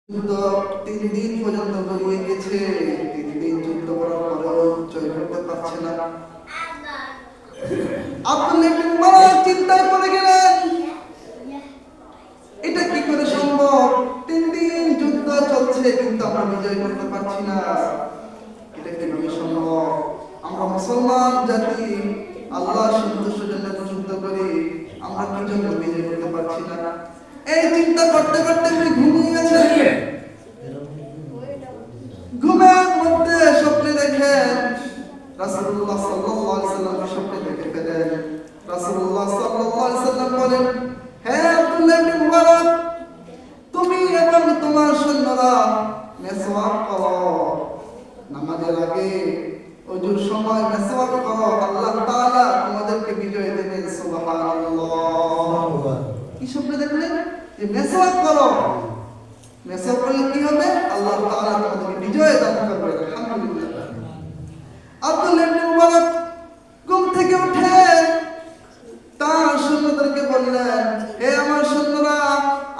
যুদ্ধ 3 দিন পর্যন্ত গড়িয়ে গেছে। 3 দিন যুদ্ধ করার পরেও জয় করতে পারছে না। আব্দুল্লাহ ইবনে উমর চিন্তায় পড়ে গেলেন, এটা কি করে সম্ভব? 3 দিন যুদ্ধ চলছে কিন্তু আমরা বিজয় করতে পারছি না। এটা কিভাবে সম্ভব? আমরা মুসলমান জাতি, আল্লাহর সন্তুষ্টির জন্য যুদ্ধ করি, আমরা কি জন্য বিজয় করতে পারছি না? এই চিন্তা করতে করতে তিনি ঘুমিয়ে গেছেন। ঘুমের মধ্যে স্বপ্নে দেখেন রাসূলুল্লাহ সাল্লাল্লাহু আলাইহি ওয়াসাল্লাম স্বপ্নে দেখে ফেলেন। রাসূলুল্লাহ সাল্লাল্লাহু আলাইহি ওয়াসাল্লাম বলেন, হে আব্দুল্লাহ ইবনে মুবারক, তুমি এবং তোমার সৈন্যরা মেসওয়াক করো, নামাজের আগে ওযুর সময় মেসওয়াক করো, আল্লাহ তাআলা তোমাদেরকে বিজয় দেবেন। সুবহানাল্লাহ। কি স্বপ্নে দেখলেন? যে মেসওয়াক করো, মেসওয়াক করলে কি হবে? আল্লাহ তাআলা তোমাদেরকে বিজয় দান করবে। আলহামদুলিল্লাহ। আব্দুল্লাহ ইবনে মুবারক ঘুম থেকে উঠে তার সৈন্যদেরকে বললেন, হে আমার সৈন্যরা,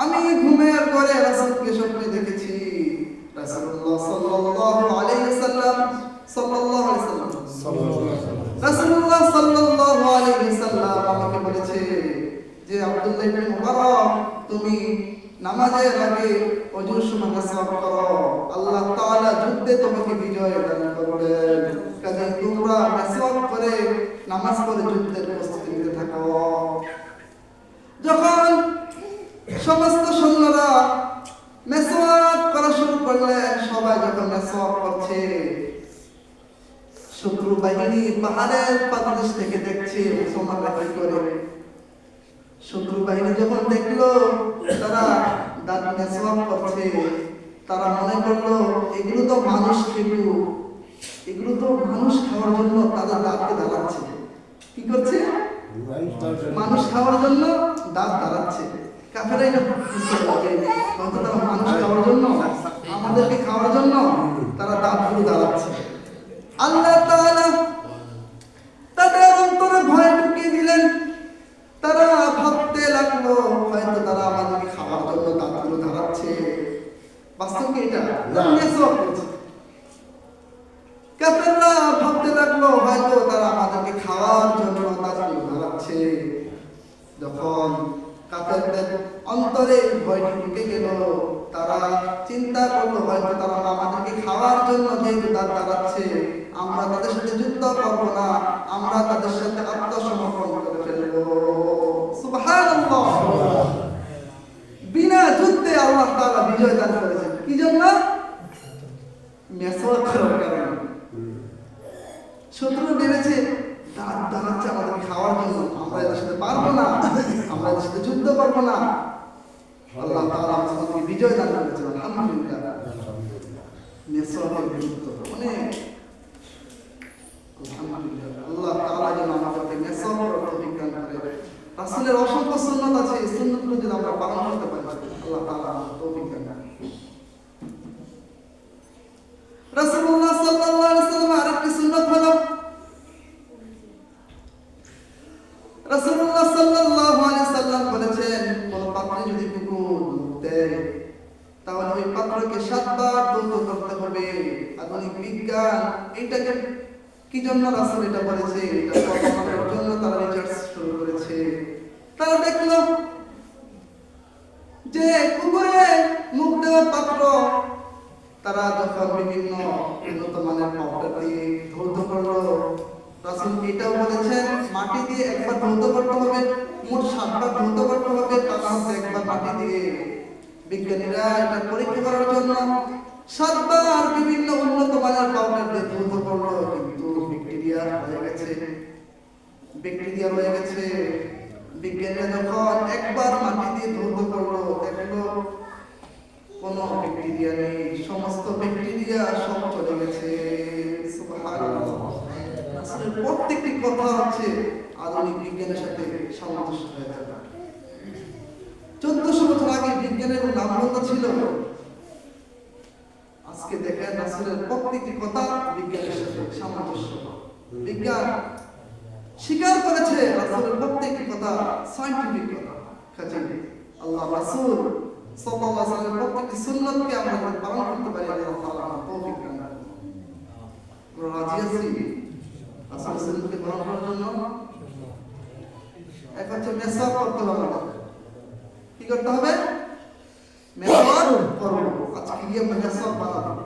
আমি ঘুমের ঘরে রাসূলকে স্বপ্নে দেখেছি। রাসূলুল্লাহ সাল্লাল্লাহু আলাইহি ওয়াসাল্লাম রাসূলুল্লাহ সাল্লাল্লাহু আলাইহি ওয়াসাল্লাম আমাকে বলেছে যে আব্দুল্লাহ ইবনে মুবারক, তুমি নামাজের আগে ওযুর সময় মেসওয়াক করো, আল্লাহ তাআলা যুদ্ধে তোমাকে বিজয় দান করবেন। কাজেই তোমরা মেসওয়াক করে নামাজ পড়ে যুদ্ধের প্রস্তুতি নিতে থাকো। যখন সমস্ত সৈন্যরা মেসওয়াক করা শুরু করলেন, সবাই যখন মেসওয়াক করছে, শত্রু বাহিনী পাহাড়ের পাদদেশ থেকে দেখছে মুসলমানরা কি করে। শত্রু বাহিনী যখন দেখলো তারা দাঁত মেসওয়াক করছে, তারা মনে করলো এগুলো তো মানুষ খেলো, এগুলো তো মানুষ খাওয়ার জন্য তাদের দাঁতকে দাঁড়াচ্ছে। কি করছে? মানুষ খাওয়ার জন্য দাঁত দাঁড়াচ্ছে। কাফেরা এটা বুঝতে পারে, হয়তো তারা মানুষ খাওয়ার জন্য, আমাদেরকে খাওয়ার জন্য তারা দাঁতগুলো দাঁড়াচ্ছে। আল্লাহ তাআলা তাদের অন্তরে ভয় ঢুকিয়ে দিলেন। তারা ভাবতে লাগলো হয়তো তারা আমাদেরকে খাওয়ার জন্য দাঁতগুলো দাঁড়াচ্ছে। বাস্তব কি এটা? কাফেররা ভাবতে লাগলো হয়তো তারা আমাদেরকে খাওয়ার জন্য দাঁতগুলো দাঁড়াচ্ছে। যখন কাফেরদের অন্তরে ভয় ঢুকে গেল, তারা চিন্তা করলো হয়তো তারা আমাদেরকে খাওয়ার জন্য যেহেতু দাঁত দাঁড়াচ্ছে, আমরা তাদের সাথে যুদ্ধ করবো না, আমরা তাদের সাথে আত্মসমর্পণ করে ফেলবো। সুবহানাল্লাহ। বিনা যুদ্ধে আল্লাহ তাআলা বিজয় দান করেছেন। কি জন্য? মেসওয়াক করার কারণে। শত্রু ভেবেছে দাঁত দাঁড়াচ্ছে আমাদেরকে খাওয়ার জন্য, আমরা এদের সাথে পারবো না, আমরা এদের সাথে যুদ্ধ করবো না। আল্লাহ তাআলা আমাদেরকে বিজয় দান করেছেন। আলহামদুলিল্লাহ। মেসওয়াকের গুরুত্ব অনেক। আলহামদুলিল্লাহ। আল্লাহ তাআলা যেন আমাদেরকে মেসওয়াক করার তৌফিক দান করে। রাসূলের অসংখ্য সুন্নাত আছে, এই সুন্নাতগুলো যদি আমরা পালন করতে পারি, আল্লাহ তাআলা তৌফিক দান করেন। রাসূলুল্লাহ সাল্লাল্লাহু আলাইহি ওয়াসাল্লাম আরেকটি সুন্নাত হলো, রাসূলুল্লাহ সাল্লাল্লাহু আলাইহি ওয়াসাল্লাম বলেছেন, কোন পাত্রে যদি কুকুর দেয় তাহলে ওই পাত্রকে 7 বার ধৌত করতে হবে। আধুনিক বিজ্ঞান এটাকে কি জন্য রাসূল এটা বলেছে, এটা প্রমাণের জন্য তারা রিসার্চ শুরু করেছে। তারা দেখলো যে কুকুরে মুখ দেওয়া পাত্র তারা যখন বিভিন্ন উন্নত মানের পাউডার দিয়ে ধৌত করলো, রাসূল এটাও বলেছেন মাটি দিয়ে একবার ধৌত করতে হবে, মোট 7 বার ধৌত করতে হবে, তার মধ্যে একবার মাটি দিয়ে। বিজ্ঞানীরা এটা পরীক্ষা করার জন্য 7 বার বিভিন্ন উন্নত মানের পাউডার দিয়ে ধৌত করলো, কিন্তু ব্যাকটেরিয়া রয়ে গেছে। বিজ্ঞানীরা যখন একবার মাটি দিয়ে ধৌত করলো, দেখলো কোনো ব্যাকটেরিয়া নেই, সমস্ত ব্যাকটেরিয়া সব চলে গেছে। সুবহানাল্লাহ। আসলে প্রত্যেকটি কথা হচ্ছে আধুনিক বিজ্ঞানের সাথে সামঞ্জস্য হয়ে যাবে। 1400 বছর আগে বিজ্ঞানের নামগন্ধ ছিল, আজকে দেখেন রাসূলের প্রত্যেকটি কথা বিজ্ঞানের সাথে সামঞ্জস্য। বিজ্ঞান স্বীকার করেছে রাসূলের প্রত্যেকটি কথা সায়েন্টিফিক কথা। কাজে আল্লাহ রাসূল সাল্লাল্লাহু আলাইহি ওয়াসাল্লামের প্রত্যেকটি সুন্নতকে আমরা যদি পালন করতে পারি আল্লাহ তাআলা আমাদের তৌফিক দান করুন। আমরা রাজি আছি রাসূলের সুন্নতকে পালন করার জন্য। এক হচ্ছে মেসওয়াক করতে হবে, কি করতে হবে? মেসওয়াক করব। আজকে গিয়ে আমরা মেসওয়াক বানাবো,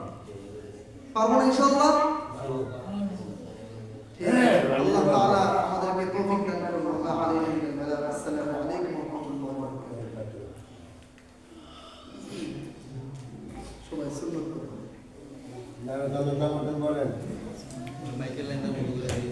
পারবো না ইনশাআল্লাহ? আল্লাহ তাআলা আমাদেরকে তৌফিক দান করুন। ওয়া আলাইকুম আসসালামু আলাইকুম ওয়া রাহমাতুল্লাহি ওয়া বারাকাতুহু। সবাই সুন্নাত করুন। নাম বলেন। মাইকেল লাইনটা বন্ধ করে দিই।